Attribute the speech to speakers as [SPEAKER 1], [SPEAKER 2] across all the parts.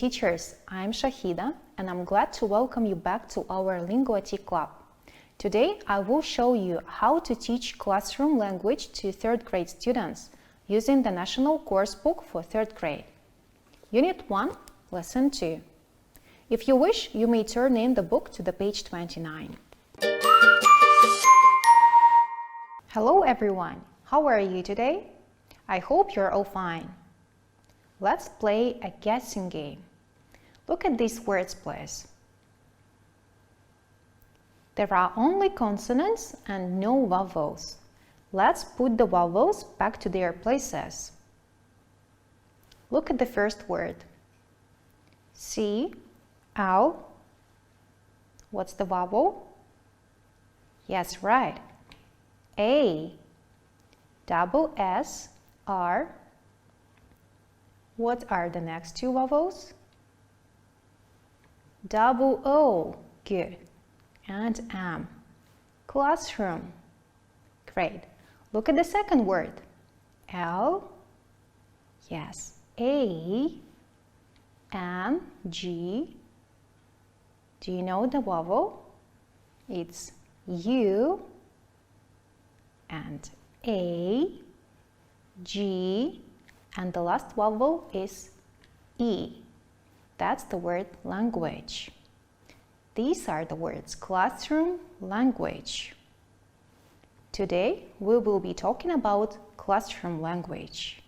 [SPEAKER 1] Teachers, I'm Shahida and I'm glad to welcome you back to our Linguatic Club. Today I will show you how to teach classroom language to 3rd grade students using the National Course Book for 3rd grade. Unit 1, Lesson 2. If you wish, you may turn in the book to the page 29. Hello everyone, how are you today? I hope you're all fine. Let's play a guessing game. Look at these words, please. There are only consonants and no vowels. Let's put the vowels back to their places. Look at the first word. C, L. What's the vowel? Yes, right. A. Double S, R. What are the next two vowels? Double O, good, and M. Classroom, great. Look at the second word. L, yes, A, M, G. Do you know the vowel? It's U, and A, G, and the last vowel is E. That's the word language. These are the words classroom, language. Today, we will be talking about classroom language.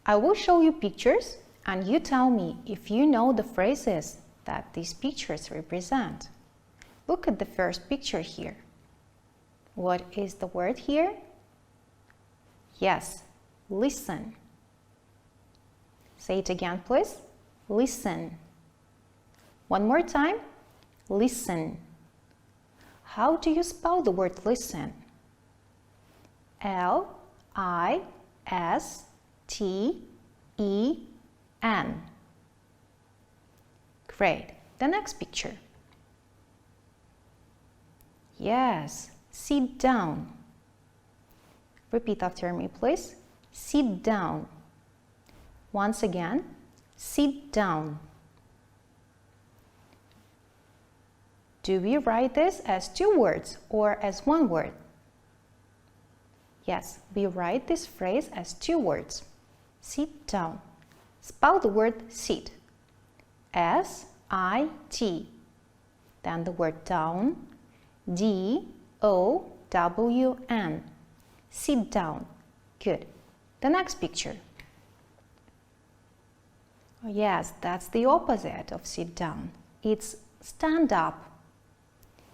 [SPEAKER 1] I will show you pictures and you tell me if you know the phrases that these pictures represent. Look at the first picture here. What is the word here? Yes, listen. Say it again, please. Listen. One more time. Listen. How do you spell the word listen? L-I-S-T-E-N. Great. The next picture. Yes, sit down. Repeat after me, please. Sit down. Once again, sit down. Do we write this as two words or as one word? Yes, we write this phrase as two words. Sit down. Spell the word sit. S-I-T. Then the word down. D-O-W-N. Sit down. Good. The next picture. Yes, that's the opposite of sit down. It's stand up.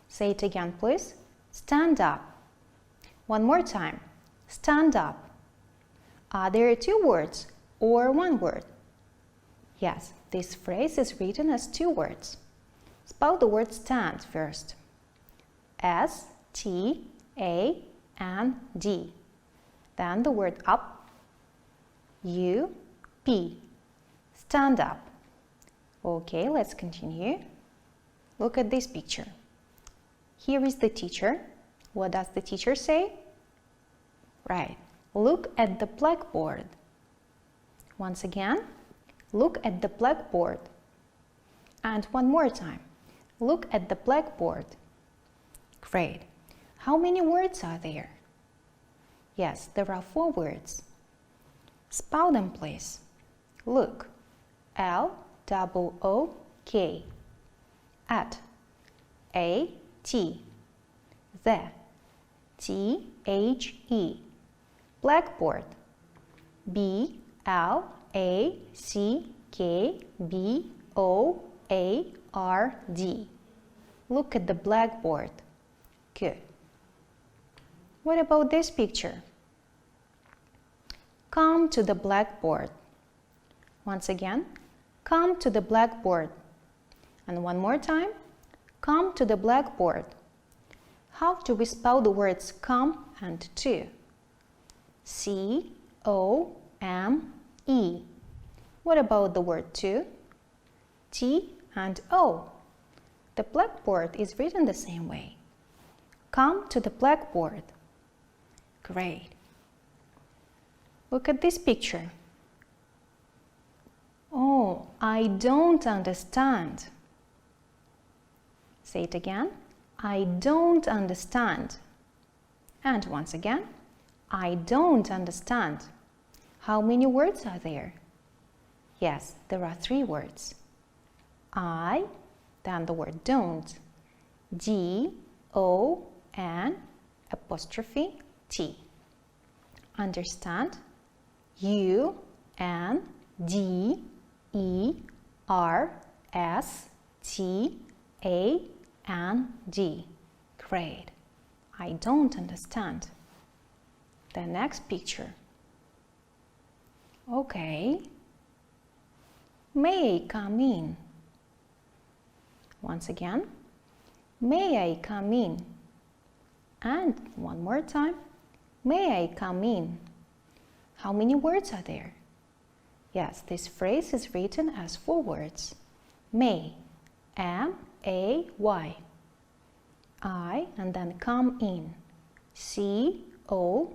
[SPEAKER 1] Say it again, please. Stand up. One more time. Stand up. Are there two words or one word? Yes, this phrase is written as two words. Spell the word stand first. S-T-A-N-D. Then the word up. U-P. Stand up. Okay, let's continue. Look at this picture. Here is the teacher. What does the teacher say? Right. Look at the blackboard. Once again, look at the blackboard. And one more time. Look at the blackboard. Great. How many words are there? Yes, there are 4 words. Spell them, please. Look. L-O-O-K. At. A-T. The. T-H-E. Blackboard. B-L-A-C-K-B-O-A-R-D. Look at the blackboard. Good. What about this picture? Come to the blackboard. Once again, come to the blackboard. And one more time, come to the blackboard. How do we spell the words come and to? C-O-M-E. What about the word to? T and O. The blackboard is written the same way. Come to the blackboard. Great. Look at this picture. Oh, I don't understand. Say it again. I don't understand. And once again, I don't understand. How many words are there? Yes, there are 3 words. I, then the word don't. D-O-N''T. Understand? U-N-D-E-R-S-T-A-N-D. Great. I don't understand. The next picture. Okay. May I come in? Once again. May I come in? And one more time. May I come in? How many words are there? Yes, this phrase is written as 4 words. May, M-A-Y. I, and then come in. C-O-M-E-I-N.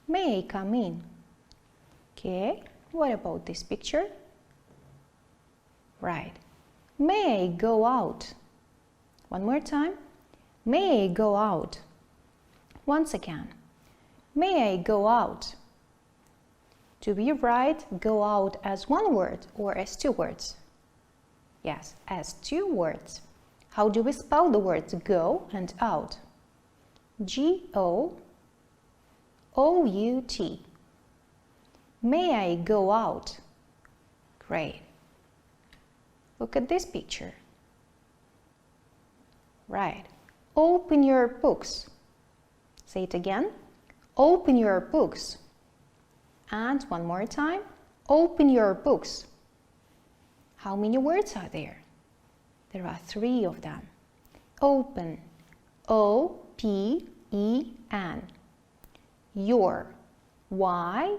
[SPEAKER 1] May I come in? Okay, what about this picture? Right. May I go out? One more time. May I go out? Once again. May I go out? Do we write go out as 1 word or as 2 words? Yes, as 2 words. How do we spell the words go and out? G-O-O-U-T. May I go out? Great. Look at this picture. Right. Open your books. Say it again. Open your books. And one more time. Open your books. How many words are there? There are 3 of them. Open. O-P-E-N. Your. Y-O-U-R.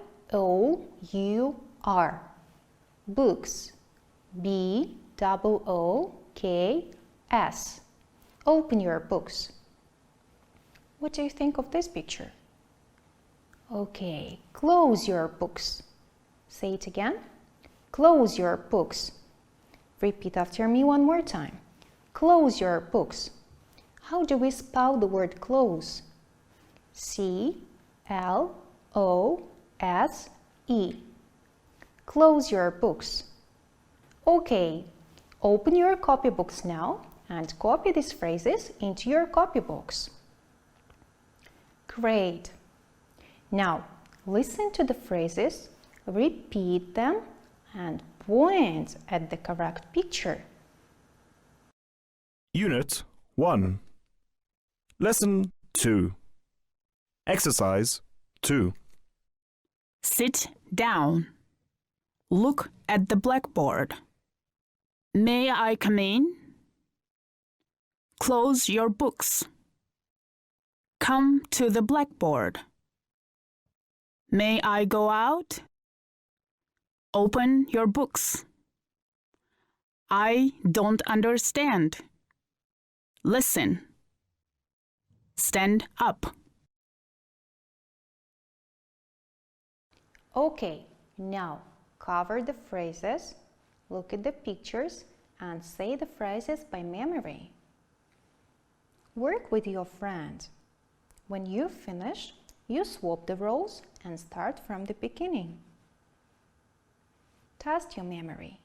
[SPEAKER 1] Books. B-O-O-K-S. Open your books. What do you think of this picture? Okay, close your books. Say it again. Close your books. Repeat after me one more time. Close your books. How do we spell the word close? C-L-O-S-E. Close your books. Okay, open your copybooks now and copy these phrases into your copybooks. Great. Now, listen to the phrases, repeat them, and point at the correct picture.
[SPEAKER 2] Unit 1. Lesson 2. Exercise 2.
[SPEAKER 3] Sit down. Look at the blackboard. May I come in? Close your books. Come to the blackboard. May I go out? Open your books. I don't understand. Listen. Stand up.
[SPEAKER 1] Okay, now cover the phrases, look at the pictures, and say the phrases by memory. Work with your friend. When you finish, you swap the roles and start from the beginning. Test your memory.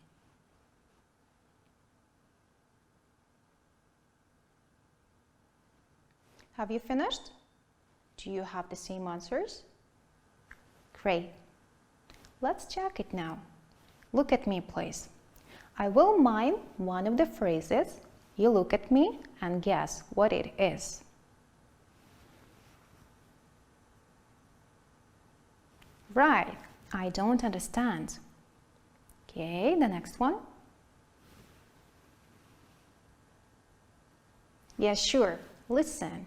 [SPEAKER 1] Have you finished? Do you have the same answers? Great. Let's check it now. Look at me, please. I will mime one of the phrases. You look at me and guess what it is. Right, I don't understand. Okay, the next one. Yes, sure. Listen.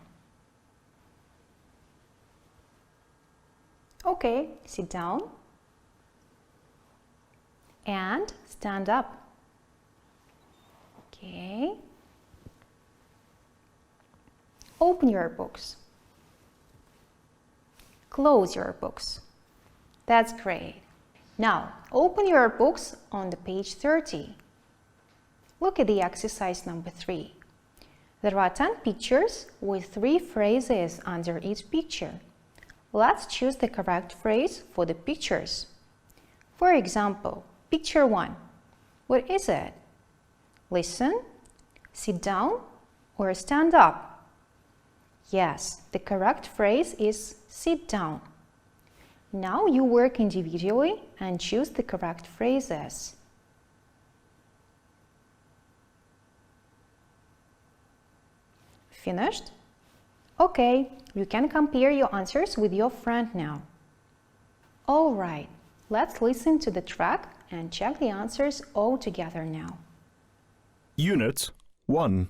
[SPEAKER 1] Okay, sit down and stand up. Okay. Open your books. Close your books. That's great. Now, open your books on the page 30. Look at the exercise number 3. There are 10 pictures with 3 phrases under each picture. Let's choose the correct phrase for the pictures. For example, picture 1. What is it? Listen, sit down, or stand up? Yes, the correct phrase is sit down. Now you work individually and choose the correct phrases. Finished? Okay, you can compare your answers with your friend now. All right, let's listen to the track and check the answers all together now.
[SPEAKER 2] Unit 1.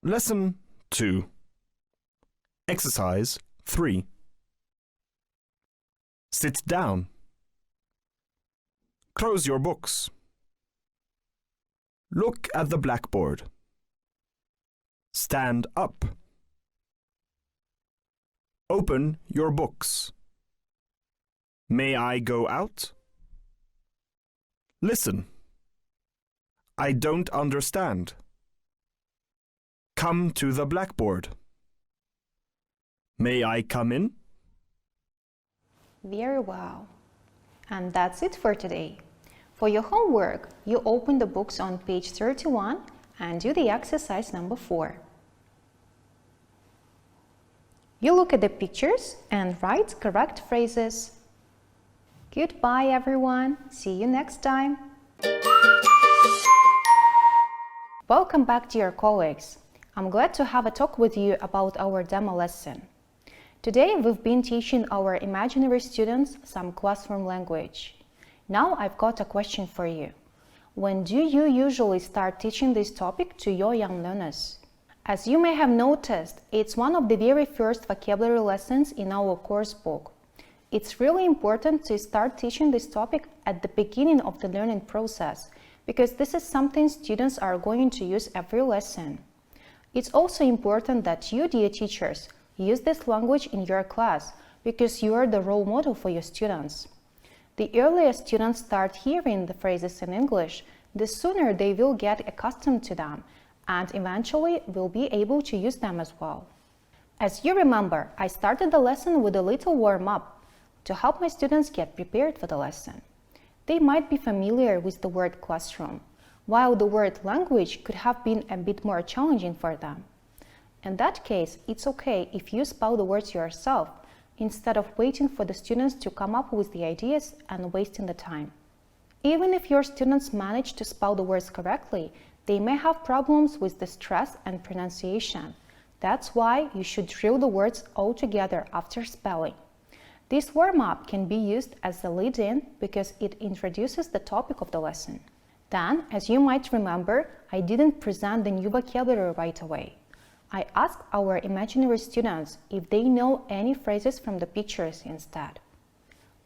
[SPEAKER 2] Lesson 2. Exercise 3. Sit down. Close your books. Look at the blackboard. Stand up. Open your books. May I go out? Listen. I don't understand. Come to the blackboard. May I come in?
[SPEAKER 1] Very well. And that's it for today. For your homework, you open the books on page 31 and do the exercise number 4. You look at the pictures and write correct phrases. Goodbye, everyone. See you next time. Welcome back, dear colleagues. I'm glad to have a talk with you about our demo lesson. Today we've been teaching our imaginary students some classroom language. Now I've got a question for you. When do you usually start teaching this topic to your young learners? As you may have noticed, it's one of the very first vocabulary lessons in our course book. It's really important to start teaching this topic at the beginning of the learning process, because this is something students are going to use every lesson. It's also important that you, dear teachers, use this language in your class, because you are the role model for your students. The earlier students start hearing the phrases in English, the sooner they will get accustomed to them and eventually will be able to use them as well. As you remember, I started the lesson with a little warm-up to help my students get prepared for the lesson. They might be familiar with the word classroom, while the word language could have been a bit more challenging for them. In that case, it's okay if you spell the words yourself, instead of waiting for the students to come up with the ideas and wasting the time. Even if your students manage to spell the words correctly, they may have problems with the stress and pronunciation. That's why you should drill the words all together after spelling. This warm-up can be used as a lead-in because it introduces the topic of the lesson. Then, as you might remember, I didn't present the new vocabulary right away. I asked our imaginary students if they know any phrases from the pictures instead.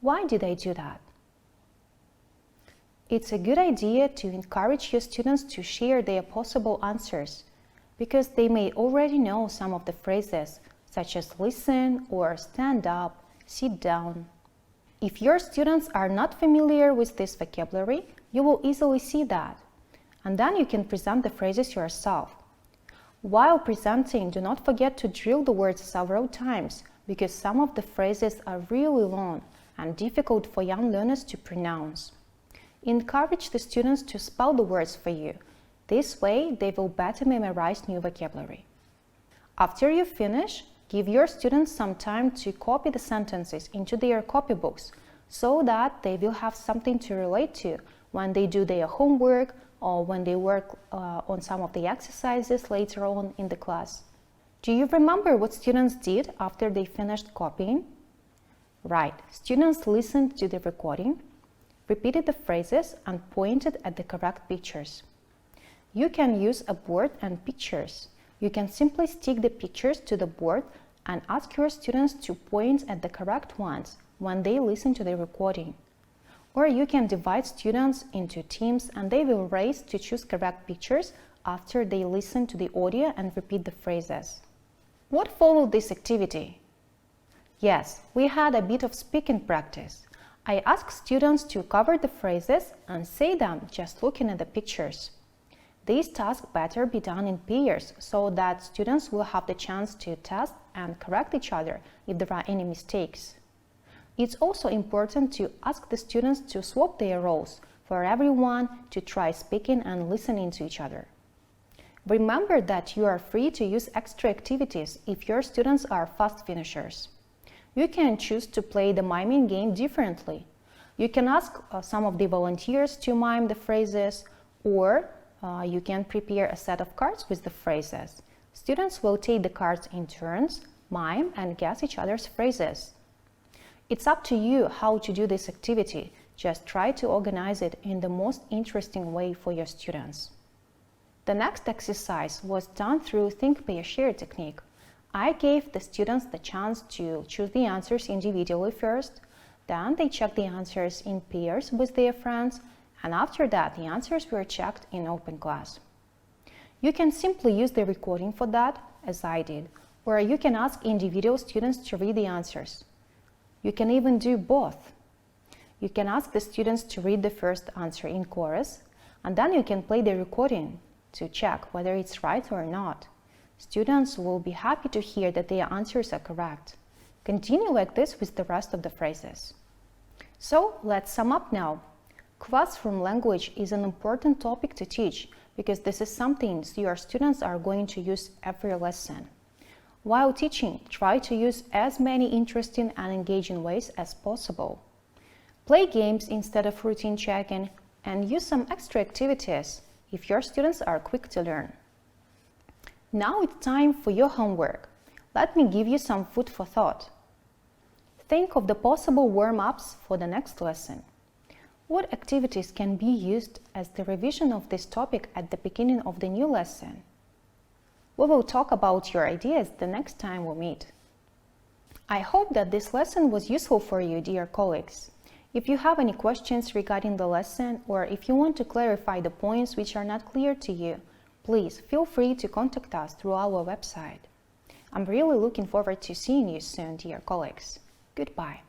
[SPEAKER 1] Why did I do that? It's a good idea to encourage your students to share their possible answers, because they may already know some of the phrases, such as listen or stand up, sit down. If your students are not familiar with this vocabulary, you will easily see that, and then you can present the phrases yourself. While presenting, do not forget to drill the words several times, because some of the phrases are really long and difficult for young learners to pronounce. Encourage the students to spell the words for you. This way, they will better memorize new vocabulary. After you finish, give your students some time to copy the sentences into their copybooks, so that they will have something to relate to when they do their homework or when they work on some of the exercises later on in the class. Do you remember what students did after they finished copying? Right, students listened to the recording, repeated the phrases, and pointed at the correct pictures. You can use a board and pictures. You can simply stick the pictures to the board and ask your students to point at the correct ones when they listen to the recording. Or you can divide students into teams and they will race to choose correct pictures after they listen to the audio and repeat the phrases. What followed this activity? Yes, we had a bit of speaking practice. I asked students to cover the phrases and say them just looking at the pictures. This task better be done in pairs so that students will have the chance to test and correct each other if there are any mistakes. It's also important to ask the students to swap their roles for everyone to try speaking and listening to each other. Remember that you are free to use extra activities if your students are fast finishers. You can choose to play the miming game differently. You can ask some of the volunteers to mime the phrases, or you can prepare a set of cards with the phrases. Students will take the cards in turns, mime and guess each other's phrases. It's up to you how to do this activity. Just try to organize it in the most interesting way for your students. The next exercise was done through Think, Pair, Share technique. I gave the students the chance to choose the answers individually first, then they checked the answers in pairs with their friends, and after that the answers were checked in open class. You can simply use the recording for that, as I did, or you can ask individual students to read the answers. You can even do both. You can ask the students to read the first answer in chorus, and then you can play the recording to check whether it's right or not. Students will be happy to hear that their answers are correct. Continue like this with the rest of the phrases. So, let's sum up now. Classroom language is an important topic to teach because this is something your students are going to use every lesson. While teaching, try to use as many interesting and engaging ways as possible. Play games instead of routine checking and use some extra activities if your students are quick to learn. Now it's time for your homework. Let me give you some food for thought. Think of the possible warm-ups for the next lesson. What activities can be used as the revision of this topic at the beginning of the new lesson? We will talk about your ideas the next time we meet. I hope that this lesson was useful for you, dear colleagues. If you have any questions regarding the lesson, or if you want to clarify the points which are not clear to you, please feel free to contact us through our website. I'm really looking forward to seeing you soon, dear colleagues. Goodbye.